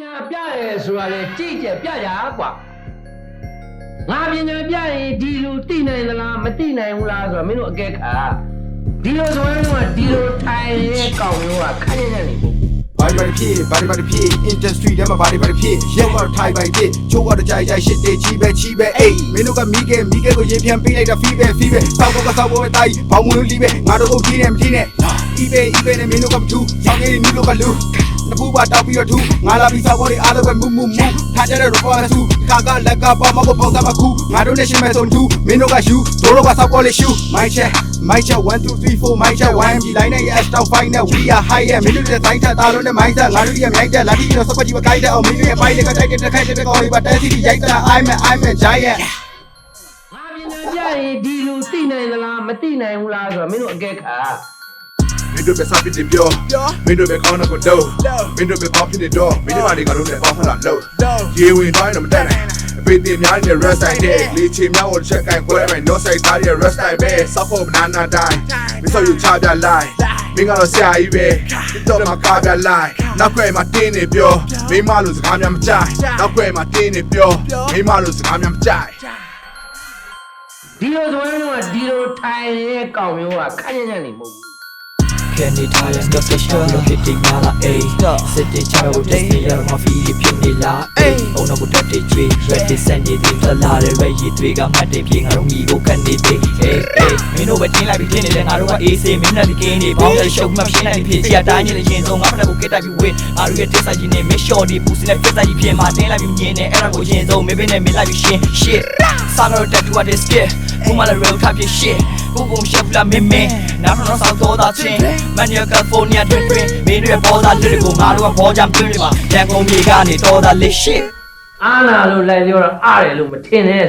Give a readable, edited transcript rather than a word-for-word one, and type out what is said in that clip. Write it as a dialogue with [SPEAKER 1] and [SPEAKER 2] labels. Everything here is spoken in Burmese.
[SPEAKER 1] ညာပြရဲဆိုတာလေကြည့်ကြပြကြကွာငါပညာပြရင်ဒီလိုသိနိုင်သလားမသိနိုင်ဘူးလားဆိုတော့မင်းတို့အကဲခါဒီလိုဆိုရင်တော့ဒီလိုထိုင်ရဲ့ကောင်မျိုးကခက်နေနေဘူး
[SPEAKER 2] bodyဖြစ် industry ထဲမှာ body ဖြစ်ရုပ်ကတော့ ထိုင်ပိုင်ဖြစ်ချိုးကတော့ကြိုက်ရှစ်တေးချီပဲအေးမင်းတို့ကမိခဲကိုရေပြန်ပေးလိုက်တာ feedback စောက်ပဲတိုင်းဘောင်းမလို့လီးပဲငါတို့ကိုကြီးနေမကြီးနဲ့ eBay နဲ့မင်းတို့ကမတူဆောင်းနေနေလို့ကလူနဖူးပါတောက်ပြီးတော့ထူငါလာပြီးစောက်ပေါ်တွေအားလုံးပဲမူထားကြတဲ့ report နဲ့သူခါကလက်ကပေါ်မကိုပေါက်သားမကူငါတို့နဲ့ရှင်းမဲ့ဆုံးတူမင်းတို့ကယူတို့တော့ကစောက်ပေါ်လေးရှူ my check 1 2 3 4 my check 1 line နဲ့ S down 5နဲ့ we are high မင်းတို့တဲ့တိုင်းထားတာလို့နဲ့ mindset ငါတို့ရဲ့မြိုက်တဲ့လာပြီးတော့စကွက်ကြီးမကိုက်တဲ့အောင်မင်းတို့ရဲ့ပိုင်းတွေကတိုက်တဲ့ခိုက်တဲ့ကောင်လေးပါတန်းစီရိုက်တာ I'm a giant
[SPEAKER 1] ငါပညာပြရင်ဒီလိုသိနိုင်သလားမသိနိုင်ဘူးလားဆိုတော့မင်းတို့အကဲခါ
[SPEAKER 2] မင်းတို့ပဲစားပြစ်ပြောမင်းတို့ပဲကောင်းတဲ့ကိုတော့မင်းတို့ပဲပေါင်းဖြစ်နေတော့မင်းတို့ဘာတွေကလုံးနဲ့ပေါင်းထလာလို့ရေဝင်တိုင်းတော့မတတ်နိုင်အပေးတင်များနေတဲ့ rest side တဲ့လေချေများကိုချက်ကန်ခွဲမယ် no side သားရဲ့ rest side ပဲစောက်ဖို့ banana time မင်းဆိုယူချပြလိုက်မင်းကတော့ဆရာကြီးပဲတော့မှာကားပြလိုက်နောက်ခွဲမှာတင်းနေပြောမင်းမလို့စကားများမကြိုက်နောက်ခွဲမှာတင်းနေပြောမင်းမလို့စကားများမကြိုက်
[SPEAKER 1] ဒီလိုဆိုရင်တော့ဒီလိုထိုင်ရဲ့ကောင်မျိုးကခက်နေမဟုတ်ဘူး
[SPEAKER 3] Can it tell us the picture of it in la a sit the child with the year of feed pin ni la a oh no good day tree red descend it in the la the red yi three ga mat de pin ga mi go kan ni de hey hey မင်းတို့ပဲတင်းလိုက်ပြီးတင်းနေတယ်ငါတို့ကအေးစေးမင်းနဲ့ဒီကင်းနေဘောင်းလေးရှုပ်မှဖြစ်နိုင်ဖြစ်စရာတိုင်းနေရင်ဆုံးငါဖက်ကိုကစ်တိုက်ပြီးဝေးငါတို့ရဲ့ test ကြီးနဲ့ make sure ဒီပူစနဲ့ fit ကြီးဖြစ်မှာတင်းလိုက်ပြီးမြင်နေအဲ့ဒါကိုရင်ဆုံးမင်းပဲနဲ့မင်းလိုက်ပြီးရှင်း shit စာကတော့တက်တူရတဲ့ skit ဘုမလာ real type shit ကိုကိုရှက်လာမင်းနားတော့ဆောက်တော့တာချင်းမန်နီယာကယ်ဖိုးနီးယားတွင်မင်းတို့ရဲ့ပေါ်သားတွေကိုငါတို့ကပေါ်ကြပြင်းနေမှာရန်ကုန်မြေကနေတော်တာလက်ရှစ်
[SPEAKER 1] အားလာလို့လိုက်ပြောတော့အားတယ်လို့မထင်နဲ့